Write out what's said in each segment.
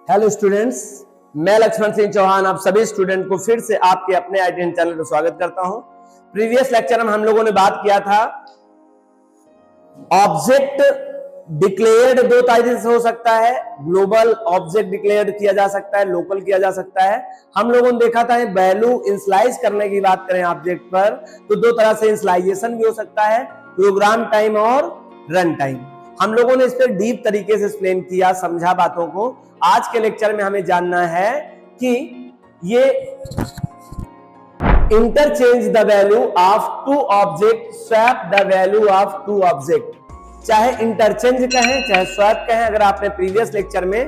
Hello students, मैं लक्ष्मण सिंह चौहान आप सभी स्टूडेंट को फिर से आपके अपने आईटी चैनल पर स्वागत करता हूं। प्रीवियस लेक्चर में हम लोगों ने बात किया था ऑब्जेक्ट डिक्लेयर्ड दो तरीके से हो सकता है। ग्लोबल ऑब्जेक्ट डिक्लेयर्ड किया जा सकता है, लोकल किया जा सकता है। हम लोगों ने देखा था वैल्यू इंस्लाइज करने की बात करें ऑब्जेक्ट पर तो दो तरह से इंस्लाइजेशन भी हो सकता है, प्रोग्राम टाइम और रन टाइम। हम लोगों ने इस पर डीप तरीके से एक्सप्लेन किया, समझा बातों को। आज के लेक्चर में हमें जानना है कि ये interchange the value of two object, swap the value of two object. चाहे इंटरचेंज कहें चाहे स्वैप कहें, अगर आपने प्रीवियस लेक्चर में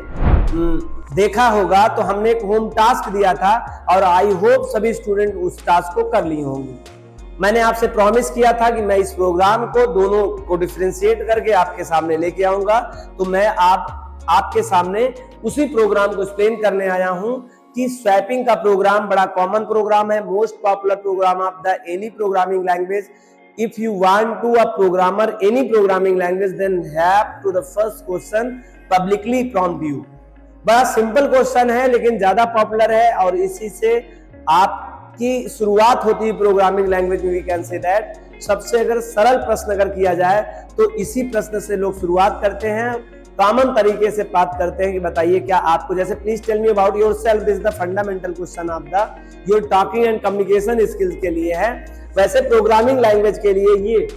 देखा होगा तो हमने एक होम टास्क दिया था और आई होप सभी स्टूडेंट उस टास्क को कर लिए होंगे। मैंने आपसे प्रॉमिस किया था कि मैं इस प्रोग्राम को दोनों को डिफरेंशिएट करके आपके सामने लेके आऊंगा, तो मैं आपके सामने उसी प्रोग्राम को एक्सप्लेन करने आया हूं कि स्वैपिंग का प्रोग्राम बड़ा कॉमन प्रोग्राम है, most popular program of the any programming language. If you want to a programmer any programming language then have to the first question publicly prompt you. बड़ा simple question है लेकिन ज्यादा popular है और इसी से आपकी शुरुआत होती है प्रोग्रामिंग लैंग्वेज में। वी कैन से दैट सबसे अगर सरल प्रश्न अगर किया जाए तो इसी प्रश्न से लोग शुरुआत करते हैं, कॉमन तरीके से बात करते हैं कि बताइए क्या आपको, जैसे please tell me about yourself, this is the fundamental question of the your talking and communication skills के लिए है। वैसे प्रोग्रामिंग लैंग्वेज के लिए ये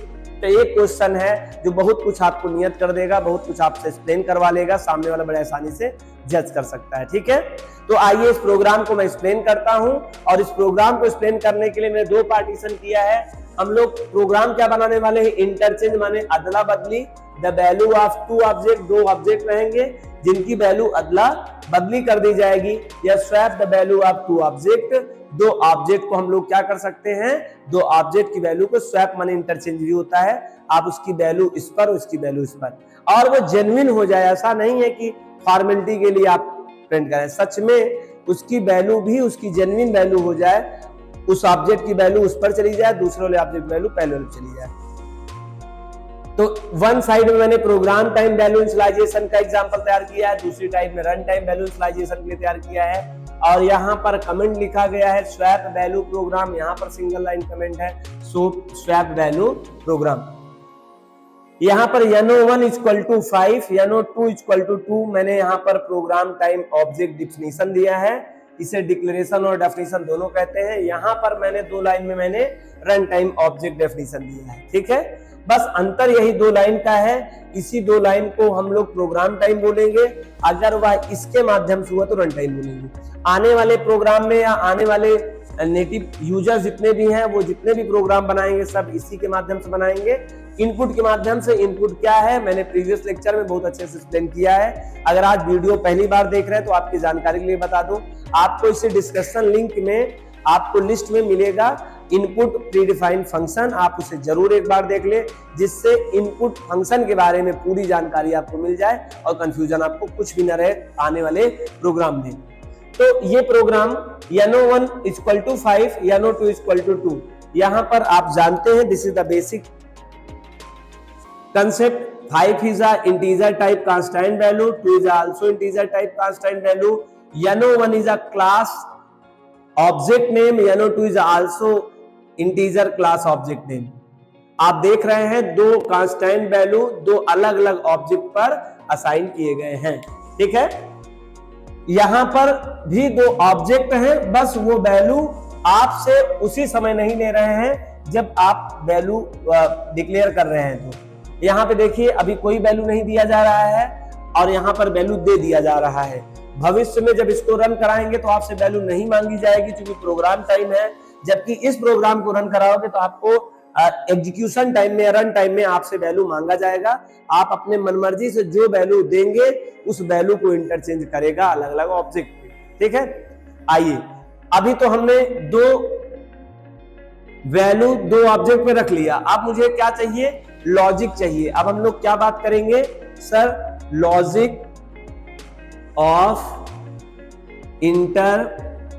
एक क्वेश्चन है जो बहुत कुछ आपको नियत कर देगा, बहुत कुछ आपसे एक्सप्लेन करवा लेगा, सामने वाला बड़े आसानी से जज कर सकता है। ठीक है, तो आइए इस प्रोग्राम को मैं एक्सप्लेन करता हूं। और इस प्रोग्राम को एक्सप्लेन करने के लिए मैंने दो पार्टीशन किया है। हम लोग प्रोग्राम क्या बनाने वाले हैं, इंटरचेंज माने अदला बदली, the value of two object, दो ऑब्जेक्ट रहेंगे जिनकी वैल्यू अदला बदली कर दी जाएगी, या swap the value of two object, दो ऑब्जेक्ट को हम लोग क्या कर सकते हैं, दो ऑब्जेक्ट की वैल्यू को स्वैप माने इंटरचेंज भी होता है, आप उसकी वैल्यू इस पर उसकी वैल्यू इस पर, और वो जेन्युइन हो जाए। ऐसा नहीं है कि फॉर्मेलिटी के लिए आप प्रिंट करें, सच में उसकी वैल्यू भी उसकी जेन्युइन वैल्यू हो जाए, उस ऑब्जेक्ट की वैल्यू उस पर चली जाए, दूसरे वाले ऑब्जेक्ट की वैल्यू पहले वाले चली जाए। तो वन साइड में मैंने प्रोग्राम टाइम वैल्यू इनिशियलाइजेशन का एग्जांपल तैयार किया है, दूसरी टाइप में रन टाइम वैल्यू इनिशियलाइजेशन के लिए तैयार किया है। और यहाँ पर कमेंट लिखा गया है स्वैप वैल्यू प्रोग्राम, यहाँ पर सिंगल लाइन कमेंट है, सो स्वैप वैल्यू प्रोग्राम। यहाँ पर NO1 equal to 5, NO2 equal to 2, मैंने यहाँ पर प्रोग्राम टाइम ऑब्जेक्ट डिफिनीशन दिया है, इसे डिक्लेरेशन और डेफिनेशन दोनों कहते हैं। यहाँ पर मैंने दो लाइन में मैंने रन टाइम ऑब्जेक्ट डेफिनेशन दिया है। ठीक है, बस अंतर यही दो लाइन का है, इसी दो लाइन को हम लोग प्रोग्राम टाइम बोलेंगे, अगर वह इसके माध्यम से हुआ तो रन टाइम बोलेंगे। आने वाले प्रोग्राम में या आने वाले नेटिव यूजर जितने भी हैं वो जितने भी प्रोग्राम बनाएंगे सब इसी के माध्यम से बनाएंगे, इनपुट के माध्यम से। इनपुट क्या है मैंने प्रीवियस लेक्चर में बहुत अच्छे से एक्सप्लेन किया है। अगर आज वीडियो पहली बार देख रहे हैं तो आपकी जानकारी के लिए बता दूं, आपको इसे डिस्कशन लिंक में आपको लिस्ट में मिलेगा इनपुट प्रीडिफाइंड फंक्शन, आप उसे जरूर एक बार देख ले, जिससे इनपुट फंक्शन के बारे में पूरी जानकारी आपको मिल जाए और कंफ्यूजन आपको कुछ भी न रहे आने वाले प्रोग्राम में। तो ये program NO1 equal to 5, NO2 equal to 2, यहां पर आप जानते हैं this is the basic concept. 5 is a integer type constant value, 2 is also integer type constant value, NO1 is a class object name, NO2 is also integer class object name। आप देख रहे हैं दो कांस्टेंट वैल्यू दो अलग अलग object पर assign किए गए हैं। ठीक है, यहां पर भी दो ऑब्जेक्ट हैं, बस वो वैल्यू आपसे उसी समय नहीं ले रहे हैं जब आप वैल्यू डिक्लेयर कर रहे हैं। तो यहाँ पे देखिए अभी कोई वैल्यू नहीं दिया जा रहा है और यहाँ पर वैल्यू दे दिया जा रहा है। भविष्य में जब इसको रन कराएंगे तो आपसे वैल्यू नहीं मांगी जाएगी क्योंकि प्रोग्राम टाइम है, जबकि इस प्रोग्राम को रन कराओगे तो आपको एग्जीक्यूशन टाइम में, रन टाइम में आपसे वैल्यू मांगा जाएगा। आप अपने मनमर्जी से जो वैल्यू देंगे उस वैल्यू को इंटरचेंज करेगा अलग अलग ऑब्जेक्ट पे। ठीक है, आइए अभी तो हमने दो वैल्यू दो ऑब्जेक्ट में रख लिया, अब मुझे क्या चाहिए, लॉजिक चाहिए। अब हम लोग क्या बात करेंगे sir, logic of interchange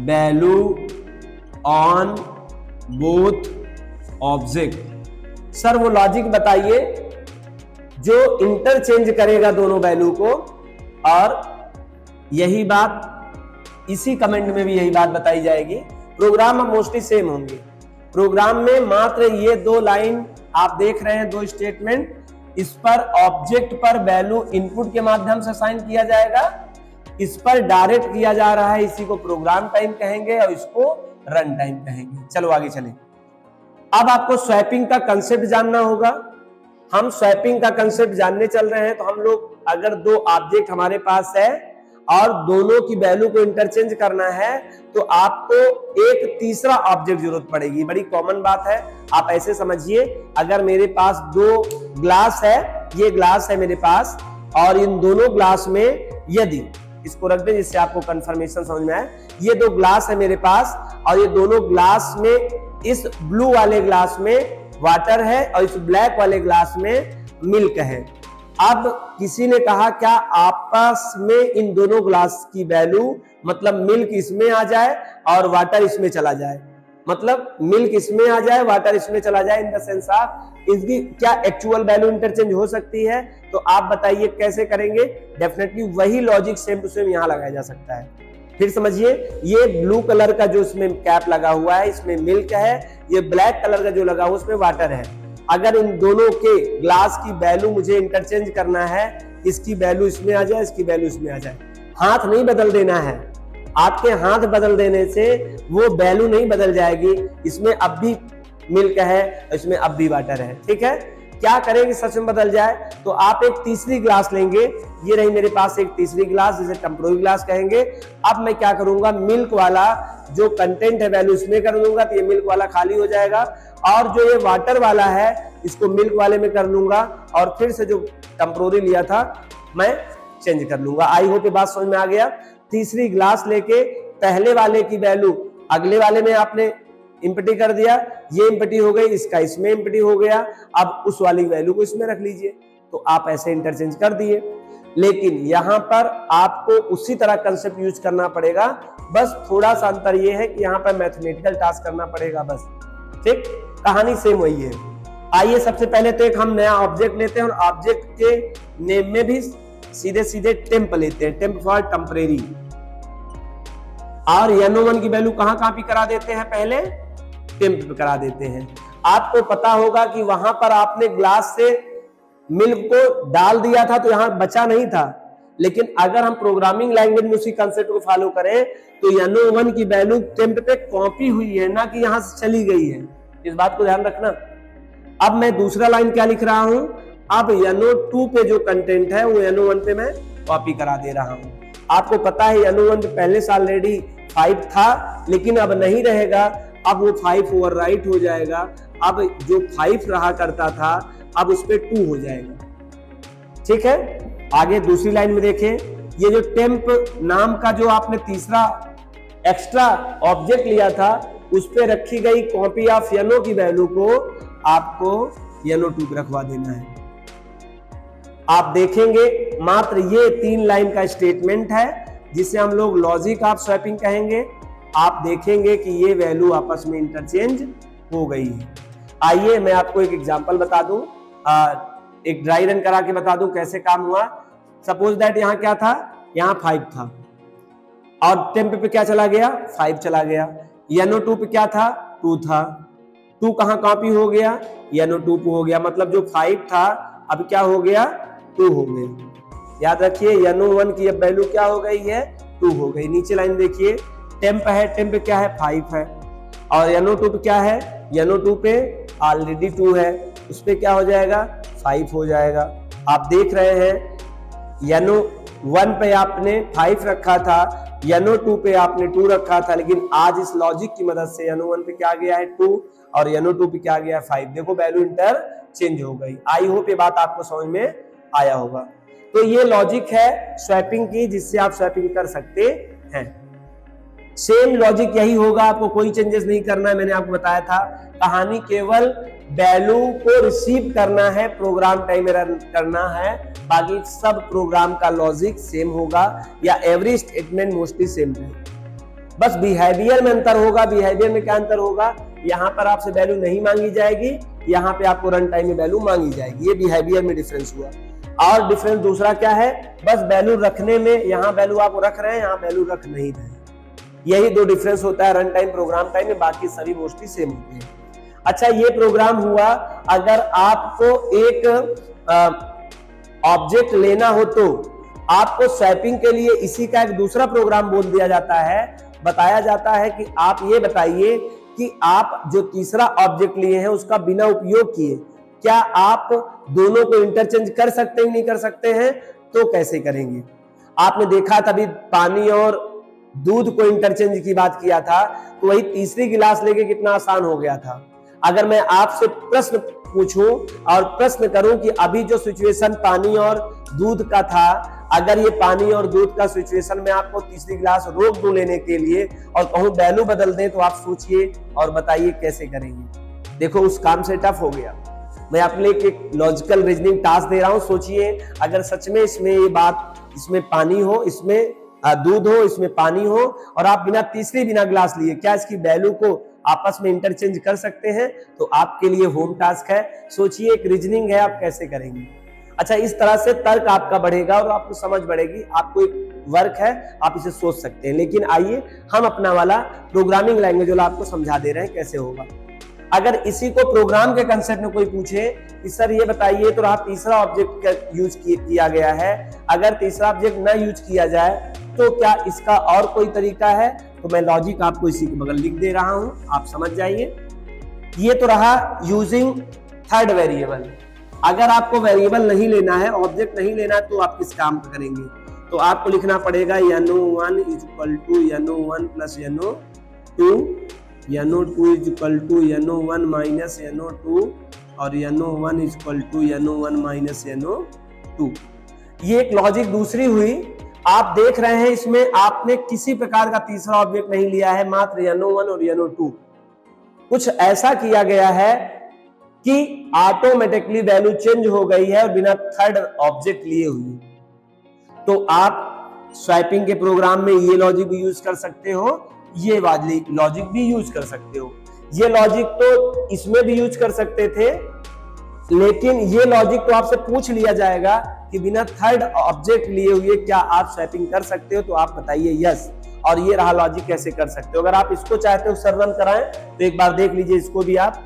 value on both object. Sir वो लॉजिक बताइए जो इंटरचेंज करेगा दोनों वैल्यू को, और यही बात इसी कमेंट में भी यही बात बताई जाएगी। प्रोग्राम अब मोस्टली सेम होंगे। प्रोग्राम में मात्र ये दो लाइन आप देख रहे हैं, दो स्टेटमेंट, इस पर ऑब्जेक्ट पर वैल्यू इनपुट के माध्यम से असाइन किया जाएगा, इस पर डायरेक्ट किया जा रहा है, इसी को प्रोग्राम टाइम कहेंगे और इसको रन टाइम कहेंगे। चलो आगे चलें। अब आपको स्वैपिंग का कंसेप्ट जानना होगा। हम स्वैपिंग का कंसेप्ट जानने चल रहे हैं, तो हम लोग अगर दो ऑब्जेक्ट हमारे पास है और दोनों की वैल्यू को इंटरचेंज करना है, तो आपको एक तीसरा ऑब्जेक्ट जरूरत पड़ेगी। बड़ी कॉमन बात है, आप ऐसे समझिए, अगर मेरे पास दो ग्लास है, ये ग्लास है मेरे पास, और इन दोनों ग्लास में यदि, इसको रख दें जिससे आपको कंफर्मेशन समझ में आए, ये दो ग्लास है मेरे पास और ये दोनों ग्लास में, इस ब्लू वाले ग्लास में वाटर है और इस ब्लैक वाले ग्लास में मिल्क है। अब किसी ने कहा क्या आपस में इन दोनों ग्लास की वैल्यू, मतलब मिल्क इसमें आ जाए और वाटर इसमें चला जाए, मतलब मिल्क इसमें आ जाए वाटर इसमें चला जाए, इन द सेंस ऑफ इसकी क्या एक्चुअल वैल्यू इंटरचेंज हो सकती है? तो आप बताइए कैसे करेंगे? डेफिनेटली वही लॉजिक सेम टू सेम यहां लगाया जा सकता है। फिर समझिए, ये ब्लू कलर का जो इसमें कैप लगा हुआ है, इसमें मिल्क है, ये ब्लैक कलर का जो लगा हुआ है उसमें वाटर है। अगर इन दोनों के ग्लास की वैल्यू मुझे इंटरचेंज करना है, इसकी वैल्यू इसमें आ जाए, इसकी वैल्यू इसमें आ जाए, हाथ नहीं बदल देना है। आपके हाथ बदल देने से वो वैल्यू नहीं बदल जाएगी। इसमें अब भी मिल्क है, इसमें अब भी वाटर है, ठीक है। क्या करेंगे सच में बदल जाए? तो आप एक तीसरी ग्लास लेंगे, ये रही मेरे पास एक तीसरी ग्लास, जिसे टेम्पररी ग्लास कहेंगे। अब मैं क्या करूंगा, मिल्क वाला जो कंटेंट है वैल्यू इसमें कर दूंगा, तो ये मिल्क वाला खाली हो जाएगा, और जो ये वाटर वाला है इसको मिल्क वाले में कर लूंगा, और फिर से जो टेम्पररी लिया था मैं चेंज कर लूंगा। आई होप ये बात समझ में आ गया। तीसरी ग्लास लेके पहले वाले की वैल्यू अगले वाले में आपने इंपटी कर दिया, ये इंपटी हो गई, इसका इसमें इंपटी हो गया, अब उस वाली वैल्यू को इसमें रख लीजिए। तो आप ऐसे इंटरचेंज कर दिए। लेकिन यहां पर आपको उसी तरह कंसेप्ट यूज करना पड़ेगा, बस थोड़ा सा अंतर ये है कि यहां पर मैथमेटिकल टास्क करना पड़ेगा बस, ठीक। कहानी सेम वही है। आइए सबसे पहले तो एक हम नया ऑब्जेक्ट लेते हैं, और ऑब्जेक्ट के नेम में भी सीधे सीधे टेम्प लेते हैं, टेम्प फॉर टेम्परेरी। और NO1 की वैल्यू कहां कॉपी करा देते हैं? पहले टेम्प पे करा देते हैं। आपको पता होगा कि वहां पर आपने ग्लास से मिल्क को डाल दिया था तो यहां बचा नहीं था, लेकिन अगर हम प्रोग्रामिंग लैंग्वेज में उसी कंसेप्ट को फॉलो करें तो NO1 की वैल्यू टेम्प पे कॉपी हुई है, ना कि यहां से चली गई है। इस बात को ध्यान रखना। अब मैं दूसरा लाइन क्या लिख रहा हूं, अब NO2 पे जो कंटेंट है वो NO1 पे मैं कॉपी करा दे रहा हूं। आपको पता है NO1 पे पहले से ऑलरेडी 5 था, लेकिन अब नहीं रहेगा, अब वो 5 ओवरराइट हो जाएगा। अब जो 5 रहा करता था अब उस पे 2 हो जाएगा, ठीक है। आगे दूसरी लाइन में देखें, ये जो टेम्प नाम का जो आपने तीसरा एक्स्ट्रा ऑब्जेक्ट लिया था उस पे रखी गई कॉपी ऑफ NO की वैल्यू को आपको NO2 पे रखवा देना है। आप देखेंगे मात्र ये 3 लाइन का स्टेटमेंट है जिसे हम लोग लॉजिक ऑफ स्वैपिंग कहेंगे। आप देखेंगे कि ये वैल्यू आपस में इंटरचेंज हो गई है। आइए मैं आपको एक एग्जांपल बता दूं, एक ड्राई रन करा के बता दूं कैसे काम हुआ। सपोज दैट यहाँ क्या था, यहाँ 5 था और टेम्प पे क्या चला गया, 5 चला गया। NO2 पे क्या था, 2 था। 2 कहाँ कॉपी हो गया, NO2 पे हो गया, मतलब जो 5 था अब क्या हो गया, 2 हो गया। याद रखिए NO1 की अब वैल्यू क्या हो गई है, 2 हो गई। नीचे लाइन देखिए, टेम्प है, टेम्प पे क्या है, 5 है, और NO2 पे क्या है, NO2 पे ऑलरेडी 2 है, उस पे क्या हो जाएगा, 5 हो जाएगा। आप देख रहे हैं NO1 पे आपने 5 रखा था, NO2 पे आपने 2 रखा था, लेकिन आज इस लॉजिक की मदद से NO1 पे क्या गया है 2 और NO2 पे क्या गया है 5। देखो वैल्यू इंटर चेंज हो गई। आई होप ये बात आपको समझ में आया होगा। तो ये लॉजिक है स्वैपिंग की, जिससे आप स्वैपिंग कर सकते हैं। सेम लॉजिक यही होगा, आपको कोई चेंजेस नहीं करना है। मैंने आपको बताया था कहानी केवल वैल्यू को रिसीव करना है, प्रोग्राम टाइम में रन करना है, बाकी सब प्रोग्राम का लॉजिक सेम होगा या एवरी स्टेटमेंट मोस्टली सेम है। बस बिहेवियर में अंतर होगा। बिहेवियर में क्या अंतर होगा, यहाँ पर आपसे वैल्यू नहीं मांगी जाएगी, यहाँ पे आपको रन टाइम में वैल्यू मांगी जाएगी। ये बिहेवियर में डिफरेंस हुआ। और डिफरेंस दूसरा क्या है, बस वैल्यू रखने में, यहाँ वैल्यू आप रख रहे हैं, यहाँ वैल्यू रख नहीं रहे हैं। यही दो डिफरेंस होता है रन टाइम प्रोग्राम टाइम में, बाकी सभी मोस्टली सेम होते हैं। अच्छा, ये प्रोग्राम हुआ। अगर आपको एक ऑब्जेक्ट लेना हो तो आपको स्वैपिंग के लिए इसी का एक दूसरा प्रोग्राम बोल दिया जाता है, बताया जाता है कि आप ये बताइए कि आप जो तीसरा ऑब्जेक्ट लिए हैं उसका बिना उपयोग किए क्या आप दोनों को इंटरचेंज कर सकते हैं, नहीं कर सकते हैं, तो कैसे करेंगे। आपने देखा तभी पानी और दूध को इंटरचेंज की बात किया था, तो वही तीसरी गिलास लेके कितना आसान हो गया था। अगर मैं आपसे प्रश्न पूछूं और प्रश्न करूं कि अभी जो सिचुएशन पानी और दूध का था, अगर ये पानी और दूध का सिचुएशन में आपको तीसरी गिलास रोक दूं लेने के लिए और कहूं वैल्यू बदल दें, तो आप सोचिए और बताइए कैसे करेंगे। देखो, उस काम से टफ हो गया। मैं अपने एक लॉजिकल रीजनिंग टास्क दे रहा हूं। सोचिए अगर सच में इसमें ये बात, इसमें पानी हो, इसमें दूध हो, इसमें पानी हो और आप बिना गिलास लिए, क्या इसकी वैल्यू को आपस में इंटरचेंज कर सकते हैं? तो आपके लिए होम टास्क है। सोचिए, एक रीजनिंग है, आप कैसे करेंगे। अच्छा, इस तरह से तर्क आपका बढ़ेगा और आपको समझ बढ़ेगी। आपको एक वर्क है, आप इसे सोच सकते हैं। लेकिन आइए हम अपना वाला प्रोग्रामिंग लैंग्वेज वाला आपको समझा दे रहे हैं कैसे होगा। अगर इसी को प्रोग्राम के कंसेप्ट में कोई पूछे कि सर ये बताइए, तो रहा तीसरा ऑब्जेक्ट का यूज किया गया है, अगर तीसरा ऑब्जेक्ट ना यूज किया जाए तो क्या इसका और कोई तरीका है? तो मैं लॉजिक आपको इसी के बगल लिख दे रहा हूं, आप समझ जाइए। ये तो रहा यूजिंग थर्ड वेरिएबल। अगर आपको वेरिएबल नहीं लेना है, ऑब्जेक्ट नहीं लेना, तो आप किस काम को करेंगे? तो आपको लिखना पड़ेगा no1 is equal to no1 plus no2, no2 is equal to no1 minus no2 और no1 is equal to no1 minus no2। ये एक लॉजिक दूसरी हुई। आप देख रहे हैं इसमें आपने किसी प्रकार का तीसरा ऑब्जेक्ट नहीं लिया है, मात्र no1 और no2। कुछ ऐसा किया गया है कि ऑटोमेटिकली वैल्यू चेंज हो गई है और बिना थर्ड ऑब्जेक्ट लिए हुए। तो आप स्वैपिंग के प्रोग्राम में ये लॉजिक भी यूज कर सकते हो, ये लॉजिक भी यूज कर सकते हो। ये लॉजिक तो इसमें भी यूज कर सकते थे, लेकिन ये लॉजिक तो आपसे पूछ लिया जाएगा कि बिना थर्ड ऑब्जेक्ट लिए हुए क्या आप स्वैपिंग कर सकते हो, तो आप बताइए यस। और ये रहा लॉजिक कैसे कर सकते हो। अगर आप इसको चाहते हो सर रन कराएं तो एक बार देख लीजिए इसको भी आप।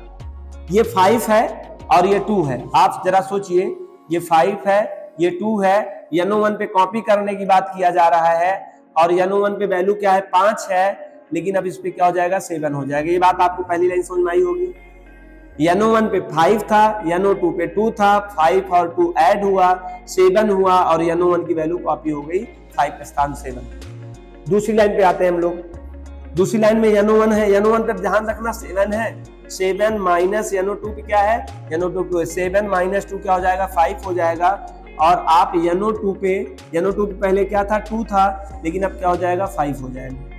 ये 5 है और ये 2 है। आप जरा सोचिए, ये 5 है, ये 2 है, no1 पे कॉपी करने की बात किया जा रहा है और no1 पे वैल्यू क्या है 5 है, लेकिन अब इस पे क्या हो जाएगा 7 हो जाएगा। ये बात आपको पहली लाइन समझ में आई होगी। no1 पे 5 था, no2 पे 2 था, 5 और 2 ऐड हुआ 7 हुआ और no1 की वैल्यू कॉपी हो गई 5 के स्थान 7। दूसरी लाइन पे आते हैं हम लोग। दूसरी लाइन में no1 है, no1 पे ध्यान रखना 7 है, 7 माइनस no2 पे क्या है, no2 पे 7 माइनस 2 क्या हो जाएगा 5 हो जाएगा। और आप no2 पे पहले क्या था 2 था, लेकिन अब क्या हो जाएगा 5 हो जाएगा।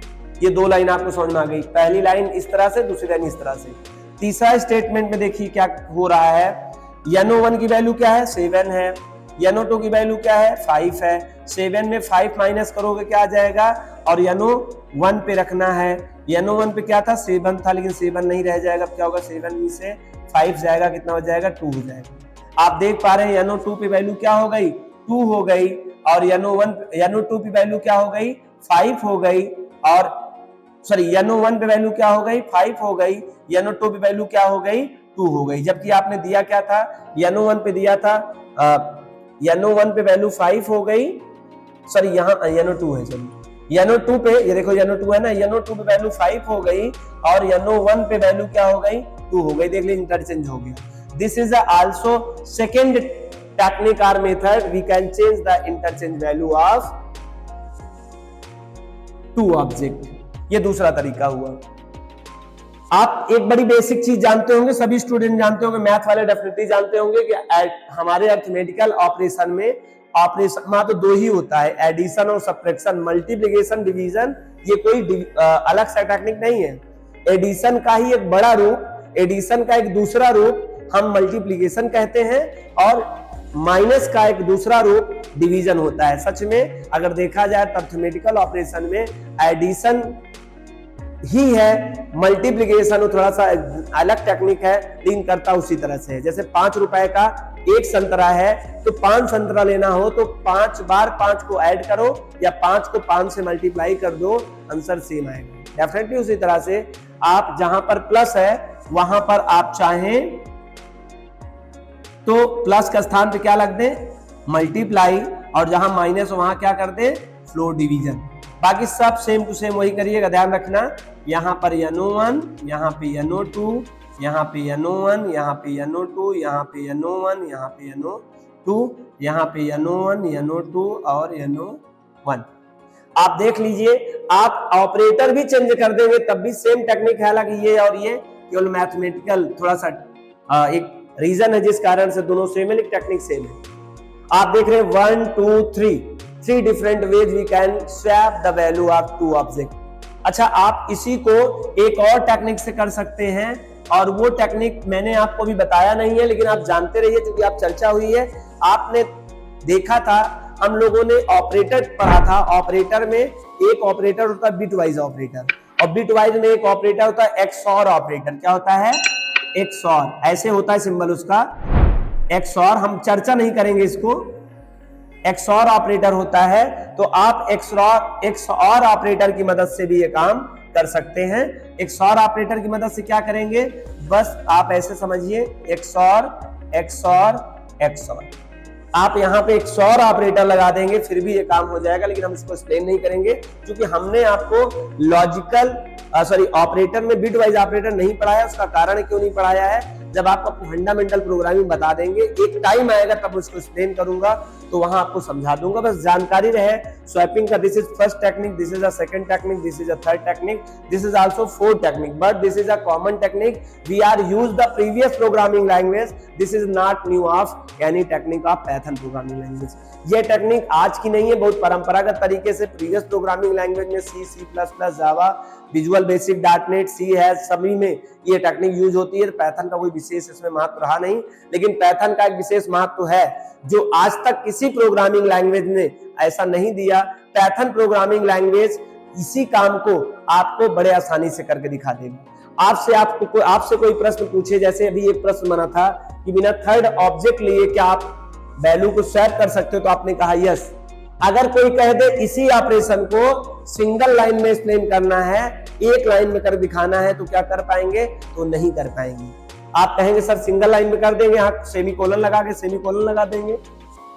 ये दो लाइन आपको समझ में आ गई। पहली लाइन इस तरह से, दूसरी लाइन इस तरह से। तीसरा स्टेटमेंट में देखिए क्या हो रहा है। no1 की वैल्यू क्या है 7 है, no2 की वैल्यू क्या है 5 है। 7 में 5 माइनस करोगे क्या आ जाएगा, और no1 पे रखना है। no1 पे क्या था 7 था, लेकिन 7 नहीं रह जाएगा, क्या होगा 7 में से 5 जाएगा, कितना हो जाएगा 2 हो जाएगा। आप देख पा रहे हैं no2 पे वैल्यू क्या हो गई 2 हो गई, और no2 पे वैल्यू क्या हो गई 5 हो गई, और सॉरी no1 पे वैल्यू क्या हो गई 5 हो गई, no2 पे वैल्यू क्या हो गई 2 हो गई। जबकि आपने दिया क्या था no1 पे दिया था no1 पे वैल्यू 5 हो गई, सॉरी यहाँ no2 है, सॉरी no2 पे ये देखो no2 है ना, no2 पे वैल्यू 5 हो गई और no1 पे वैल्यू क्या हो गई 2 हो गई। देख लीजिए इंटरचेंज हो गया। This is also second technique और method, we can change the interchange value of 2 object. ये दूसरा तरीका हुआ। आप एक बड़ी बेसिक चीज जानते होंगे, सभी स्टूडेंट जानते होंगे, मैथ वाले डेफिनेटली जानते होंगे कि हमारे अरिथमेटिकल ऑपरेशन में ऑपरेशन मात्र 2 ही होता है, एडिशन और सब्ट्रैक्शन, मल्टीप्लिकेशन डिवीजन। ये कोई अलग सा टेक्निक नहीं है। एडिशन का ही एक बड़ा रूप, एडिशन का एक दूसरा रूप हम मल्टीप्लिकेशन कहते हैं, और माइनस का एक दूसरा रूप डिवीजन होता है। सच में अगर देखा जाए अरिथमेटिकल ऑपरेशन में एडिशन ही है, मल्टीप्लीकेशन वो थोड़ा सा अलग टेक्निक है, लेकिन करता उसी तरह से है। जैसे 5 रुपए का एक संतरा है तो 5 संतरा लेना हो तो 5 बार 5 को ऐड करो या 5 को 5 से मल्टीप्लाई कर दो, आंसर सेम आएगा। डेफिनेटली उसी तरह से आप जहां पर प्लस है वहां पर आप चाहें तो प्लस का स्थान पे क्या लग दे, मल्टीप्लाई, और जहां माइनस वहां क्या कर दे, फ्लोर डिवीजन। बाकी सब सेम टू सेम वही करिएगा, ध्यान रखना। यहाँ पर NO1, यहाँ पे NO2, यहाँ पे NO1, यहाँ पे NO2, यहाँ पे NO1, यहाँ पे NO2, यहाँ पे NO1, NO2 और NO1। आप देख लीजिए, आप ऑपरेटर भी चेंज कर देंगे तब भी सेम टेक्निक है, हालांकि ये और ये केवल मैथमेटिकल थोड़ा सा एक रीजन है जिस कारण से दोनों सेम है, लेकिन टेक्निक सेम है। आप देख रहे हैं 1 2 3 different ways we can swap the value of two object. अच्छा, आप इसी को एक और टेक्निक से कर सकते हैं, और वो टेक्निक मैंने आपको भी बताया नहीं है, लेकिन आप जानते रहिए क्योंकि आप चर्चा हुई है। आपने देखा था, हम लोगों ने ऑपरेटर पढ़ा था। ऑपरेटर में एक ऑपरेटर होता है बिट वाइज ऑपरेटर, और बिट वाइज में एक ऑपरेटर होता है XOR ऑपरेटर। क्या होता है? XOR। ऐसे होता है सिंबल उसका XOR, हम चर्चा नहीं करेंगे इसको। XOR ऑपरेटर होता है, तो आप XOR ऑपरेटर की मदद से भी ये काम कर सकते हैं। XOR ऑपरेटर की मदद से क्या करेंगे, बस आप ऐसे समझिए, XOR XOR XOR। आप यहाँ पे XOR ऑपरेटर लगा देंगे फिर भी ये काम हो जाएगा, लेकिन हम इसको एक्सप्लेन नहीं करेंगे क्योंकि हमने आपको लॉजिकल ऑपरेटर में बिट वाइज ऑपरेटर नहीं पढ़ाया। उसका कारण क्यों नहीं पढ़ाया है, जब आपको फंडामेंटल प्रोग्रामिंग बता देंगे, एक टाइम आएगा तब उसको एक्सप्लेन करूंगा तो वहां आपको समझा दूंगा। बस जानकारी रहे स्वैपिंग का, this is first technique, this is a second technique, this is a third technique, this is also fourth technique, but this is a common technique. We are use the previous programming language, this is not new of any technique of Python programming language. ये technique आज की नहीं है, बहुत परंपरागत तरीके से previous programming language में C++, Java, Visual Basic, .NET, C है, सभी में ये टेक्निक यूज होती है। पाइथन का कोई विशेष इसमें महत्व रहा नहीं, लेकिन पाइथन का एक विशेष महत्व है जो आज तक किसी प्रोग्रामिंग लैंग्वेज ने ऐसा नहीं दिया। पाइथन प्रोग्रामिंग लैंग्वेज इसी काम को आपको बड़े आसानी से करके दिखा देगा। आपसे कोई प्रश्न पूछे, जैसे अभी एक प्रश्न बना था कि बिना थर्ड ऑब्जेक्ट लिए क्या आप वैल्यू को स्वैप कर सकते हो, तो आपने कहा यस। अगर कोई कह दे इसी ऑपरेशन को सिंगल लाइन में एक्सप्लेन करना है, एक लाइन में कर दिखाना है, तो क्या कर पाएंगे, तो नहीं कर पाएंगे। आप कहेंगे सर सिंगल लाइन में कर देंगे, यहाँ सेमीकोलन लगा के सेमीकोलन लगा देंगे,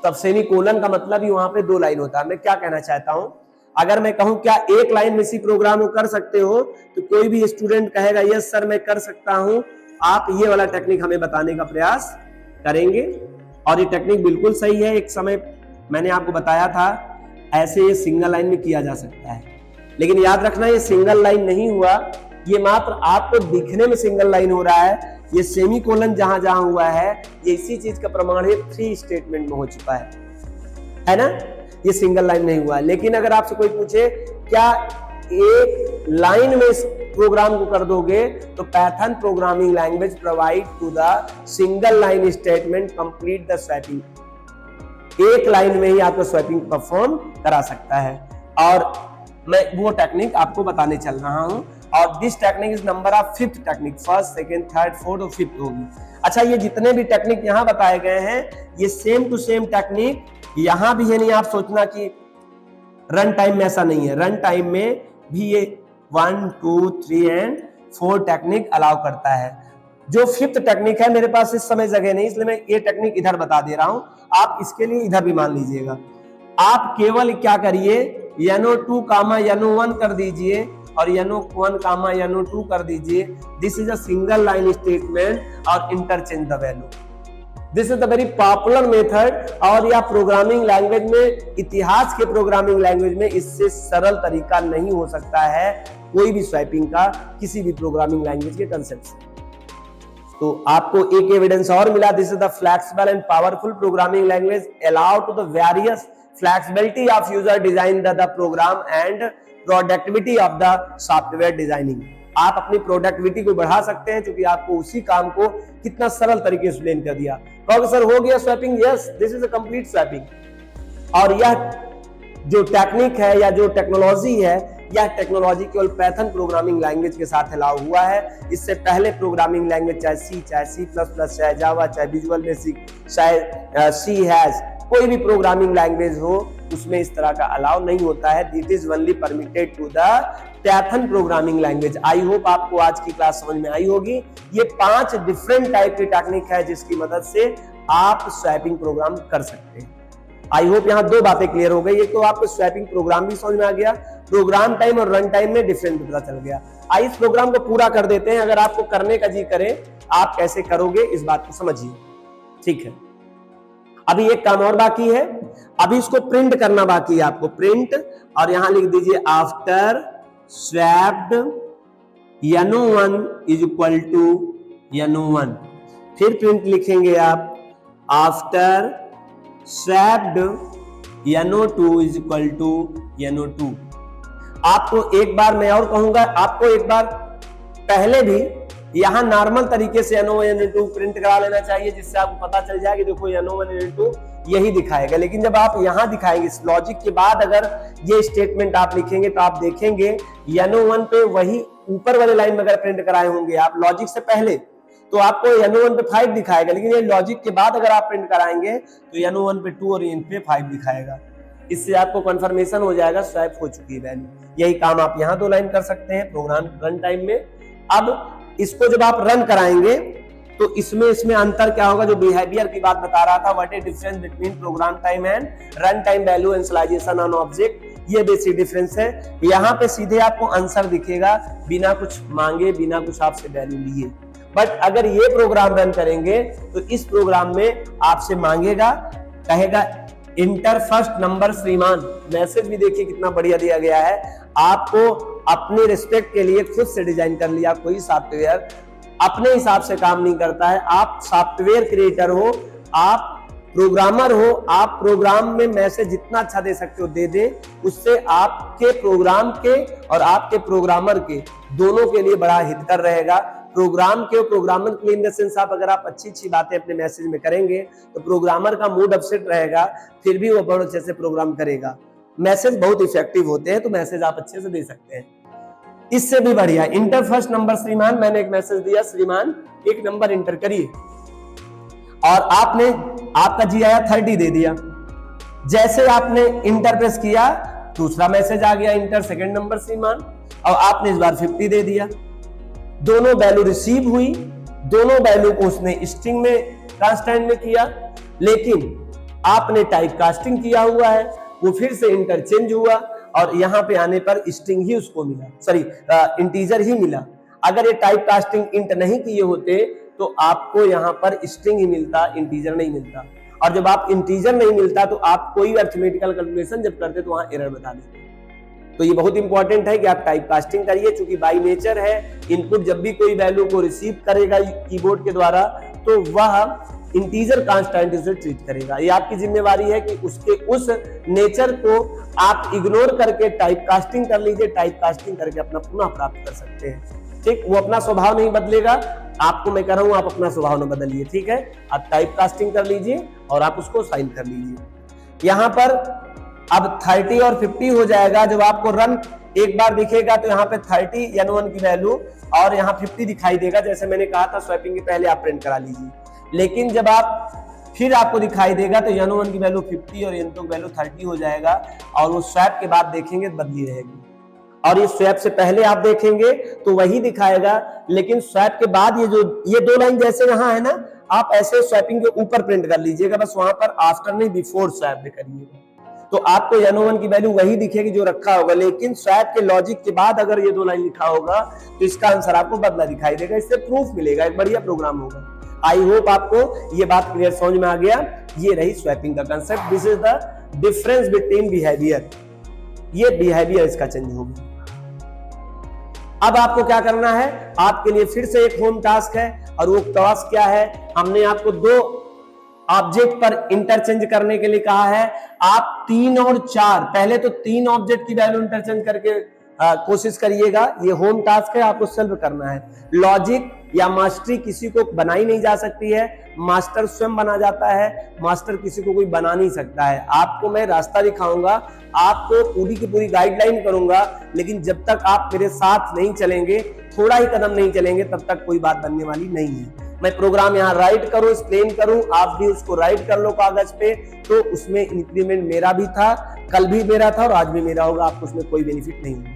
तब सेमीकोलन का मतलब ही वहां पे 2 लाइन होता है। मैं क्या कहना चाहता हूं, अगर मैं कहूं क्या एक लाइन में इसी प्रोग्राम को कर सकते हो, तो कोई भी स्टूडेंट कहेगा यस सर मैं कर सकता हूं। आप ये वाला टेक्निक हमें बताने का प्रयास करेंगे, और ये टेक्निक बिल्कुल सही है। एक समय मैंने आपको बताया था ऐसे ये सिंगल लाइन में किया जा सकता है, लेकिन याद रखना ये सिंगल लाइन नहीं हुआ, ये मात्र आपको दिखने में सिंगल लाइन हो रहा है। ये सेमीकोलन जहां जहां हुआ है ये इसी चीज का प्रमाण है, 3 स्टेटमेंट में हो चुका है ना, ये सिंगल लाइन नहीं हुआ। लेकिन अगर आपसे कोई पूछे क्या एक लाइन में इस प्रोग्राम को कर दोगे, तो Python programming language provide to the single line statement complete the swapping. एक लाइन में ही आपको स्वैपिंग परफॉर्म करा सकता है, और मैं वो टेक्निक आपको बताने चल रहा हूं। और this technique is number of 5th technique, 1st, 2nd, 3rd, 4th और 5th होगी। अच्छा, ये जितने भी टेक्निक यहाँ बताए गए हैं ये सेम टू सेम टेक्निक यहां भी है। नहीं आप सोचना कि रन टाइम में ऐसा नहीं है, रन टाइम में भी ये 1 2 3 एंड 4 टेक्निक अलाउ करता है। जो 5th टेक्निक है, मेरे पास इस समय जगह नहीं, इसलिए मैं ये टेक्निक इधर बता दे रहा हूं, आप इसके लिए इधर भी मान लीजिएगा। आप केवल क्या करिए, NO2, NO1 कर दीजिए और NO1, NO2 कर दीजिए। This is a single line statement और interchange the value. This is the very popular method, और यह प्रोग्रामिंग लैंग्वेज में, इतिहास के प्रोग्रामिंग लैंग्वेज में इससे सरल तरीका नहीं हो सकता है कोई भी स्वैपिंग का, किसी भी प्रोग्रामिंग लैंग्वेज के कंसेप्ट से। तो आपको एक एविडेंस और मिला, this is the flexible and powerful programming language allow to the various flexibility of user design the program and productivity of the software designing. आप अपनी प्रोडक्टिविटी को बढ़ा सकते हैं, क्योंकि आपको उसी काम को कितना सरल तरीके से एक्सप्लेन कर दिया। कहोगे सर हो गया swapping, yes, this is a complete swapping. और यह जो टेक्निक है या जो टेक्नोलॉजी है यह टेक्नोलॉजी केवल पाइथन प्रोग्रामिंग लैंग्वेज के साथ अलाउ हुआ है। इससे पहले प्रोग्रामिंग लैंग्वेज चाहे सी, चाहे C++, चाहे जावा, चाहे विजुअल बेसिक, चाहे सी हैश, कोई भी प्रोग्रामिंग लैंग्वेज हो उसमें इस तरह का अलाउ नहीं होता है। This is only permitted to the Python programming language. I hope आपको आज की क्लास समझ में आई होगी। ये 5 डिफरेंट टाइप की टेक्निक है जिसकी मदद से आप स्वैपिंग प्रोग्राम कर सकते हैं। आई होप यहाँ 2 बातें क्लियर हो गई। एक तो आपको स्वैपिंग प्रोग्राम भी समझ में आ गया, प्रोग्राम टाइम और रन टाइम में डिफरेंस पता चल गया। आइए इस प्रोग्राम को पूरा कर देते हैं। अगर आपको करने का जी करे आप कैसे करोगे इस बात को समझिए, ठीक है। अभी एक काम और बाकी है, अभी इसको प्रिंट करना बाकी है आपको। प्रिंट और यहां लिख दीजिए after swapped no1 is equal to no1। फिर प्रिंट लिखेंगे आप after swapped no2 is equal to no2। आपको एक बार मैं और कहूंगा, आपको एक बार पहले भी यहां नॉर्मल तरीके से no1 no2 प्रिंट करा लेना चाहिए, जिससे आपको पता चल जाए कि देखो no1 no2 यही दिखाएगा। लेकिन जब आप यहां दिखाएंगे इस लॉजिक के बाद अगर ये स्टेटमेंट आप लिखेंगे तो आप देखेंगे no1 पे वही ऊपर वाले लाइन में अगर प्रिंट कराए होंगे आप लॉजिक से पहले तो आपको no1 पे 5 दिखाएगा, लेकिन ये लॉजिक के बाद अगर आप प्रिंट कराएंगे तो no1 पे 2 और n पे 5 दिखाएगा। इससे आपको कंफर्मेशन हो जाएगा स्वैप हो चुकी है वैल्यू। यही काम आप यहाँ 2 लाइन कर सकते हैं प्रोग्राम रन टाइम में। अब इसको जब आप रन कराएंगे तो इसमें अंतर क्या होगा, जो बिहेवियर की बात बता रहा था, what is difference between program time and run time value initialization on object, ये बेसिक डिफरेंस है। यहाँ पे सीधे आपको आंसर दिखेगा बिना कुछ मांगे, बिना कुछ आपसे वैल्यू लिए। बट अगर ये प्रोग्राम रन करेंगे तो इस प्रोग्राम में आपसे मांगेगा, कहेगा इंटर फर्स्ट नंबर श्रीमान। मैसेज भी देखिए कितना बढ़िया दिया गया है। आपको अपने रिस्पेक्ट के लिए खुद से डिजाइन कर लिया। कोई सॉफ्टवेयर अपने हिसाब से काम नहीं करता है। आप सॉफ्टवेयर क्रिएटर हो, आप प्रोग्रामर हो, आप प्रोग्राम में मैसेज जितना अच्छा दे सकते हो दे दे, उससे आपके प्रोग्राम के और आपके प्रोग्रामर के दोनों के लिए बड़ा हितकर रहेगा। प्रोग्राम के और प्रोग्रामर के लिए इन द सेंस आप अगर आप अच्छी बातें अपने मैसेज में करेंगे तो प्रोग्रामर का मूड अपसेट रहेगा, फिर भी वो बहुत अच्छे से प्रोग्राम करेगा। मैसेज बहुत इफेक्टिव होते हैं तो मैसेज आप अच्छे से दे सकते हैं। इससे भी बढ़िया इंटर फर्स्ट नंबर श्रीमान, मैंने एक मैसेज दिया श्रीमान एक नंबर इंटर करिए और आपने आपका जी आया 30 दे दिया। जैसे आपने इंटर प्रेस किया दूसरा मैसेज आ गया इंटर सेकंड नंबर श्रीमान, और आपने इस बार 50 दे दिया। दोनों वैल्यू रिसीव हुई, दोनों वैल्यू को उसने स्ट्रिंग में कांस्टेंट में किया, लेकिन आपने टाइप कास्टिंग किया हुआ है, वो फिर से इंटरचेंज हुआ और यहां पे आने पर स्ट्रिंग ही उसको मिला, सॉरी इंटीजर ही मिला। अगर ये टाइप कास्टिंग इंट नहीं किए होते तो आपको यहां पर स्ट्रिंग ही मिलता, इंटीजर नहीं मिलता। और जब आप इंटीजर नहीं मिलता तो आप कोई अरिथमेटिकल कैलकुलेशन जब करते तो वहां एरर बता देते। तो ये बहुत इंपॉर्टेंट है कि आप टाइप कास्टिंग करिए, क्योंकि बाई नेचर है इनपुट जब भी कोई वैल्यू को रिसीव करेगा कीबोर्ड के द्वारा तो वह इंटीजर कांस्टेंट से ट्रीट करेगा। ये आपकी जिम्मेवारी है कि उसके उस नेचर को आप इग्नोर करके टाइप कास्टिंग कर लीजिए। टाइप कास्टिंग करके अपना पुनः प्राप्त कर सकते हैं। ठीक, वो अपना स्वभाव नहीं बदलेगा, आपको मैं कह रहा हूं आप अपना स्वभाव न बदलिए। ठीक है, आप टाइप कास्टिंग कर लीजिए और आप उसको साइन कर लीजिए। यहां पर अब 30 और 50 हो जाएगा। जब आपको रन एक बार दिखेगा तो यहाँ पे 30 no1 की वैल्यू और यहाँ 50 दिखाई देगा। जैसे मैंने कहा था स्वैपिंग के पहले आप प्रिंट करा लीजिए, लेकिन जब आप फिर आपको दिखाई देगा तो no1 की वैल्यू 50 और n2 की वैल्यू 30 हो जाएगा और वो स्वैप के बाद देखेंगे बदली रहेगी। और ये स्वैप से पहले आप देखेंगे तो वही दिखाएगा, लेकिन स्वैप के बाद ये 2 लाइन जैसे यहाँ है ना, आप ऐसे स्वैपिंग के ऊपर प्रिंट कर लीजिएगा, बस वहां पर आफ्टर नहीं बिफोर स्वैप भी करिएगा तो आपको no1 की वैल्यू वही दिखेगी जो रखा होगा। लेकिन स्वैप के लॉजिक के बाद अगर ये 2 लाइन लिखा होगा तो इसका आंसर आपको बदला दिखाई देगा। इससे प्रूफ मिलेगा, एक बढ़िया प्रोग्राम होगा। आई होप आपको ये बात क्लियर समझ में आ गया। ये रही स्वैपिंग का concept. This is the difference between behaviour. ये बिहेवियर इसका चेंज होगा। अब आपको क्या करना है, आपके लिए फिर से एक होम टास्क है, और वो टास्क क्या है, हमने आपको 2 ऑब्जेक्ट पर इंटरचेंज करने के लिए कहा है। आप 3 और 4, पहले तो 3 ऑब्जेक्ट की वैल्यू इंटरचेंज करके कोशिश करिएगा। ये होम टास्क है, आपको सॉल्व करना है। लॉजिक या मास्टरी किसी को बनाई नहीं जा सकती है, मास्टर स्वयं बना जाता है, मास्टर किसी को कोई बना नहीं सकता है। आपको मैं रास्ता दिखाऊंगा, आपको पूरी की पूरी गाइडलाइन करूंगा, लेकिन जब तक आप मेरे साथ नहीं चलेंगे, थोड़ा ही कदम नहीं चलेंगे, तब तक कोई बात बनने वाली नहीं है। मैं प्रोग्राम यहाँ राइट करूं, एक्सप्लेन करूं, आप भी उसको राइट कर लो कागज पे, तो उसमें इंक्रीमेंट मेरा भी था, कल भी मेरा था और आज भी मेरा होगा, आपको उसमें कोई बेनिफिट नहीं है।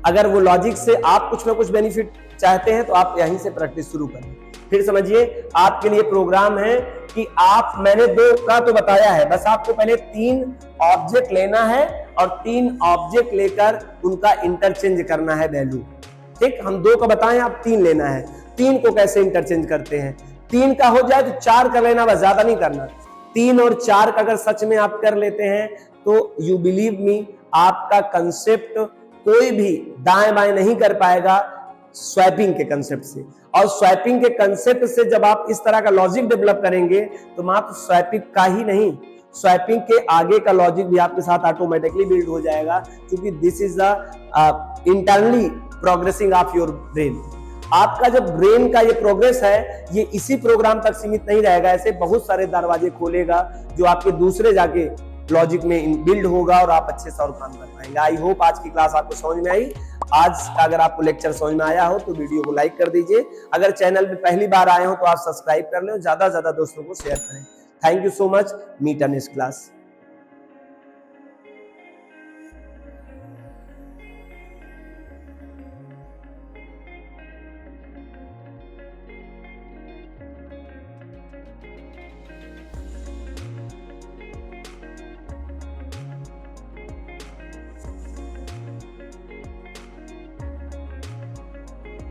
अगर वो लॉजिक से आप कुछ ना कुछ बेनिफिट चाहते हैं तो आप यहीं से प्रैक्टिस शुरू करें। फिर समझिए, आपके लिए प्रोग्राम है कि आप, मैंने 2 का तो बताया है, बस आपको पहले 3 ऑब्जेक्ट लेना है और 3 ऑब्जेक्ट लेकर उनका इंटरचेंज करना है वैल्यू। ठीक, हम 2 का बताएं, आप 3 लेना है। 3 को कैसे इंटरचेंज करते हैं, 3 का हो जाए तो 4 कर लेना, बस ज्यादा नहीं करना। 3 और 4 का अगर सच में आप कर लेते हैं तो यू बिलीव मी, आपका कंसेप्ट कोई भी दाएं बाएं नहीं कर पाएगा स्वैपिंग के कंसेप्ट से। और स्वैपिंग के कंसेप्ट से जब आप इस तरह का लॉजिक डेवलप करेंगे तो मात्र स्वैपिंग का ही नहीं, स्वैपिंग के आगे का लॉजिक भी आपके साथ ऑटोमेटिकली बिल्ड हो जाएगा, क्योंकि this is the internally progressing of your brain. आपका जब ब्रेन का ये प्रोग्रेस है, ये इसी प्रोग्राम तक सीमित नहीं रहेगा, ऐसे बहुत सारे दरवाजे खोलेगा जो आपके दूसरे जाके लॉजिक में बिल्ड होगा और आप अच्छे से और काम कर पाएंगे। आई होप आज की क्लास आपको समझ में आई। आज का अगर आपको लेक्चर समझ में आया हो तो वीडियो को लाइक कर दीजिए। अगर चैनल पे पहली बार आए हो तो आप सब्सक्राइब कर लें, ज्यादा से ज्यादा दोस्तों को शेयर करें। Thank you so much, meet in next class.